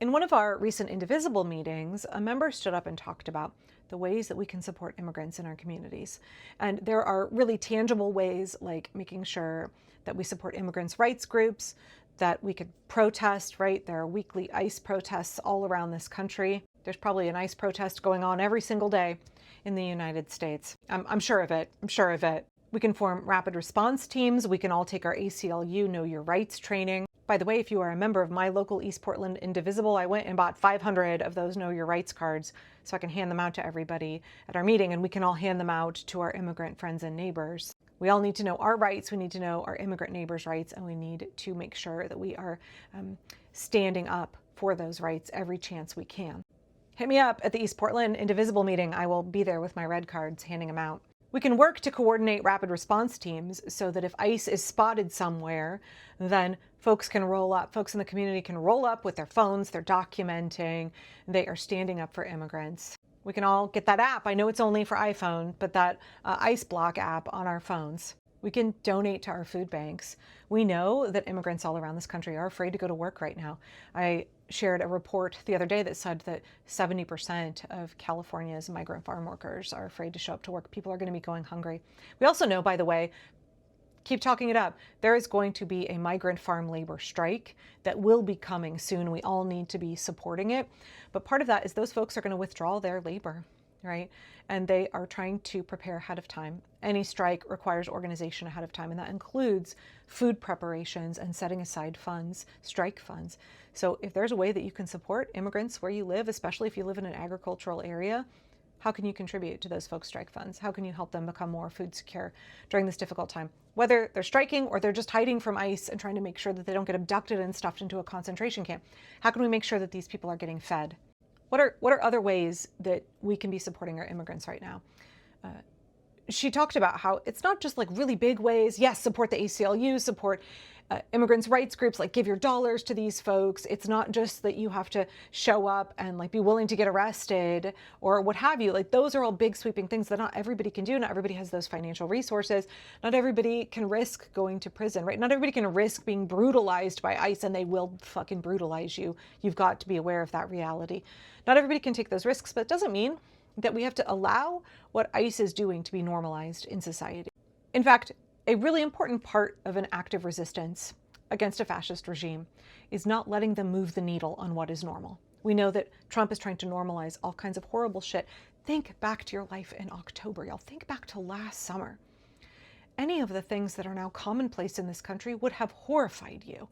In one of our recent Indivisible meetings, a member stood up and talked about the ways that we can support immigrants in our communities. And there are really tangible ways, like making sure that we support immigrants' rights groups, that we could protest, right? There are weekly ICE protests all around this country. There's probably an ICE protest going on every single day in the United States. I'm sure of it. I'm sure of it. We can form rapid response teams. We can all take our ACLU Know Your Rights training. By the way, if you are a member of my local East Portland Indivisible, I went and bought 500 of those Know Your Rights cards so I can hand them out to everybody at our meeting, and we can all hand them out to our immigrant friends and neighbors. We all need to know our rights, we need to know our immigrant neighbors' rights, and we need to make sure that we are standing up for those rights every chance we can. Hit me up at the East Portland Indivisible meeting. I will be there with my red cards handing them out. We can work to coordinate rapid response teams so that if ICE is spotted somewhere, then folks in the community can roll up with their phones, they're documenting, they are standing up for immigrants. We can all get that app. I know it's only for iPhone, but that ICE Block app on our phones. We can donate to our food banks. We know that immigrants all around this country are afraid to go to work right now. I shared a report the other day that said that 70% of California's migrant farm workers are afraid to show up to work. People are going to be going hungry. We also know, by the way, keep talking it up, there is going to be a migrant farm labor strike that will be coming soon. We all need to be supporting it. But part of that is those folks are going to withdraw their labor, right? And they are trying to prepare ahead of time. Any strike requires organization ahead of time, and that includes food preparations and setting aside funds, strike funds. So if there's a way that you can support immigrants where you live, especially if you live in an agricultural area, how can you contribute to those folks' strike funds? How can you help them become more food secure during this difficult time? Whether they're striking or they're just hiding from ICE and trying to make sure that they don't get abducted and stuffed into a concentration camp, how can we make sure that these people are getting fed? What are other ways that we can be supporting our immigrants right now? She talked about how it's not just like really big ways. Yes, support the ACLU, support immigrants' rights groups, like give your dollars to these folks. It's not just that you have to show up and like be willing to get arrested or what have you. Like those are all big sweeping things that not everybody can do. Not everybody has those financial resources. Not everybody can risk going to prison, right? Not everybody can risk being brutalized by ICE, and they will fucking brutalize you. You've got to be aware of that reality. Not everybody can take those risks, but it doesn't mean that we have to allow what ICE is doing to be normalized in society. In fact, a really important part of an active resistance against a fascist regime is not letting them move the needle on what is normal. We know that Trump is trying to normalize all kinds of horrible shit. Think back to your life in October, y'all. Think back to last summer. Any of the things that are now commonplace in this country would have horrified you,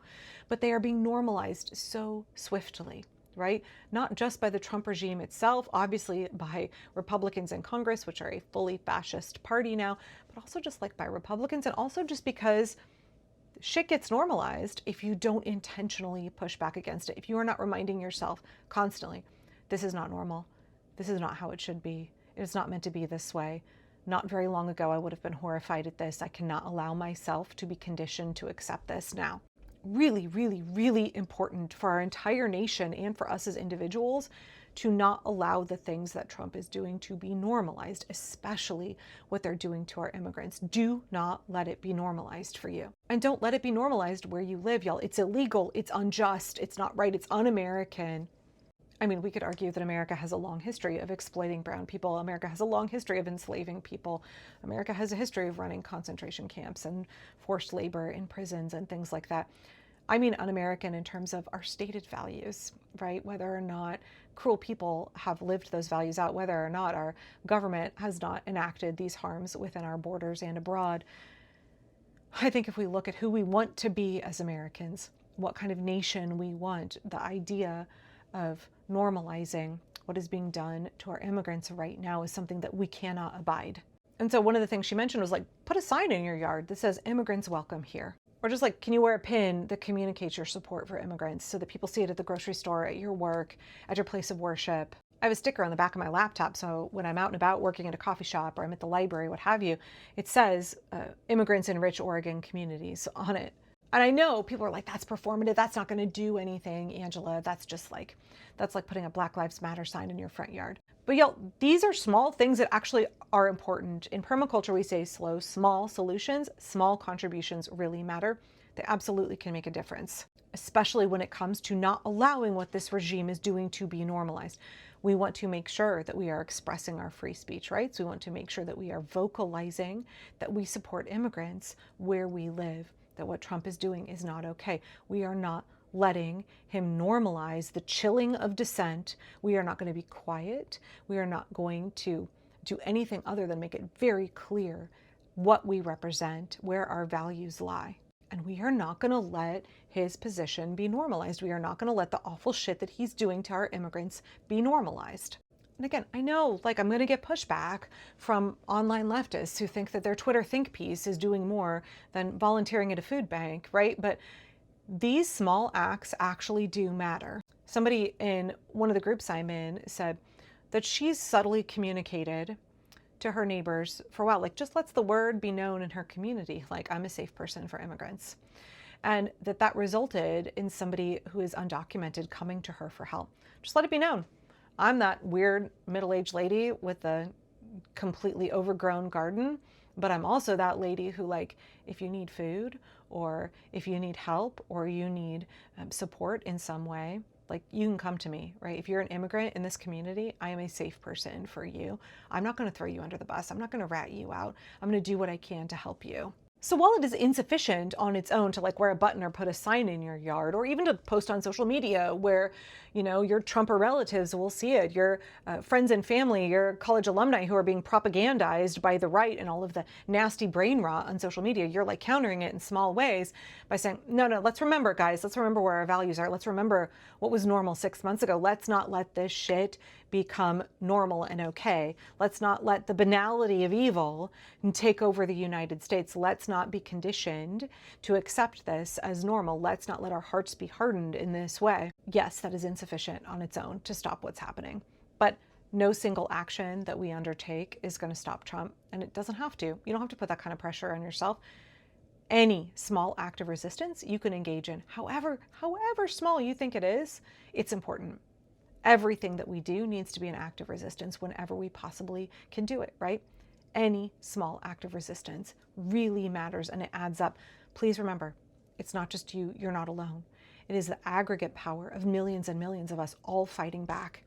but they are being normalized so swiftly. Right? Not just by the Trump regime itself, obviously by Republicans in Congress, which are a fully fascist party now, but also just like by Republicans, and also just because shit gets normalized if you don't intentionally push back against it. If you are not reminding yourself constantly, this is not normal. This is not how it should be. It is not meant to be this way. Not very long ago, I would have been horrified at this. I cannot allow myself to be conditioned to accept this now. Really, really, really important for our entire nation and for us as individuals to not allow the things that Trump is doing to be normalized, especially what they're doing to our immigrants. Do not let it be normalized for you. And don't let it be normalized where you live, y'all. It's illegal, it's unjust, it's not right, it's un-American. I mean, we could argue that America has a long history of exploiting brown people. America has a long history of enslaving people. America has a history of running concentration camps and forced labor in prisons and things like that. I mean un-American in terms of our stated values, right? Whether or not cruel people have lived those values out, whether or not our government has not enacted these harms within our borders and abroad. I think if we look at who we want to be as Americans, what kind of nation we want, the idea of normalizing what is being done to our immigrants right now is something that we cannot abide. And so one of the things she mentioned was like, put a sign in your yard that says immigrants welcome here. Or just like, can you wear a pin that communicates your support for immigrants so that people see it at the grocery store, at your work, at your place of worship? I have a sticker on the back of my laptop, so when I'm out and about working at a coffee shop or I'm at the library, what have you, it says immigrants in rich Oregon communities on it. And I know people are like, that's performative, that's not going to do anything, Angela. That's like putting a Black Lives Matter sign in your front yard. But y'all, these are small things that actually are important. In permaculture, we say small solutions, small contributions really matter. They absolutely can make a difference. especially when it comes to not allowing what this regime is doing to be normalized. We want to make sure that we are expressing our free speech rights. We want to make sure that we are vocalizing that we support immigrants where we live, that what Trump is doing is not okay. We are not letting him normalize the chilling of dissent. We are not going to be quiet. We are not going to do anything other than make it very clear what we represent, where our values lie. And we are not going to let his position be normalized. We are not going to let the awful shit that he's doing to our immigrants be normalized. And again, I know I'm going to get pushback from online leftists who think that their Twitter think piece is doing more than volunteering at a food bank, right? But these small acts actually do matter. Somebody in one of the groups I'm in said that she's subtly communicated to her neighbors for a while, just lets the word be known in her community, I'm a safe person for immigrants. And that resulted in somebody who is undocumented coming to her for help. Just let it be known. I'm that weird middle-aged lady with a completely overgrown garden, but I'm also that lady who, if you need food or if you need help or you need support in some way, you can come to me, right? If you're an immigrant in this community, I am a safe person for you. I'm not going to throw you under the bus. I'm not going to rat you out. I'm going to do what I can to help you. So while it is insufficient on its own to wear a button or put a sign in your yard, or even to post on social media where, your Trumper relatives will see it, your friends and family, your college alumni who are being propagandized by the right and all of the nasty brain rot on social media, you're countering it in small ways by saying, no, let's remember, guys, let's remember where our values are. Let's remember what was normal 6 months ago. Let's not let this shit become normal and okay. Let's not let the banality of evil take over the United States. Let's not be conditioned to accept this as normal. Let's not let our hearts be hardened in this way. Yes, that is insufficient on its own to stop what's happening, but no single action that we undertake is going to stop Trump, and it doesn't have to. You don't have to put that kind of pressure on yourself. Any small act of resistance you can engage in, however small you think it is, it's important. Everything that we do needs to be an act of resistance whenever we possibly can do it, right? Any small act of resistance really matters and it adds up. Please remember, it's not just you. You're not alone. It is the aggregate power of millions and millions of us all fighting back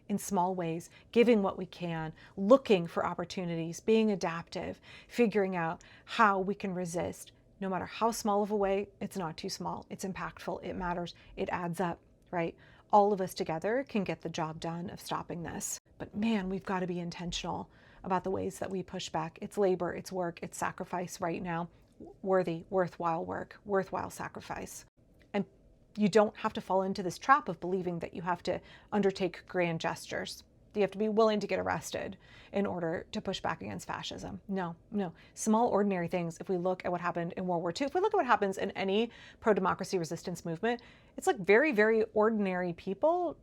in small ways, giving what we can, looking for opportunities, being adaptive, figuring out how we can resist. No matter how small of a way, it's not too small. It's impactful. It matters. It adds up, right? All of us together can get the job done of stopping this. But man, we've got to be intentional about the ways that we push back. It's labor, it's work, it's sacrifice right now. Worthy, worthwhile work, worthwhile sacrifice. And you don't have to fall into this trap of believing that you have to undertake grand gestures. You have to be willing to get arrested in order to push back against fascism. No. Small, ordinary things. If we look at what happened in World War II, if we look at what happens in any pro-democracy resistance movement, it's very, very ordinary people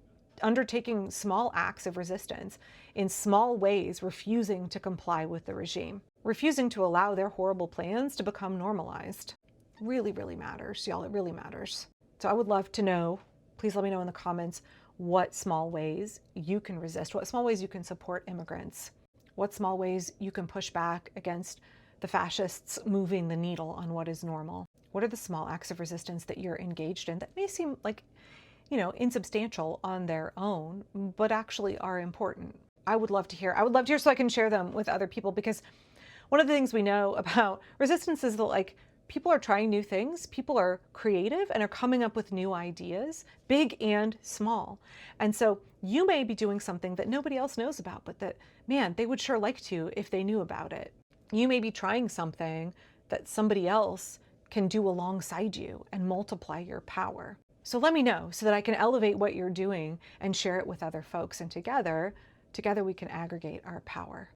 undertaking small acts of resistance in small ways, refusing to comply with the regime, refusing to allow their horrible plans to become normalized. Really, really matters, y'all. It really matters. So I would love to know, please let me know in the comments, what small ways you can resist, what small ways you can support immigrants, what small ways you can push back against the fascists moving the needle on what is normal. What are the small acts of resistance that you're engaged in that may seem insubstantial on their own, but actually are important? I would love to hear. So I can share them with other people, because one of the things we know about resistance is that people are trying new things. People are creative and are coming up with new ideas, big and small. And so you may be doing something that nobody else knows about, but that, man, they would sure like to if they knew about it. You may be trying something that somebody else can do alongside you and multiply your power. So let me know so that I can elevate what you're doing and share it with other folks. And together we can aggregate our power.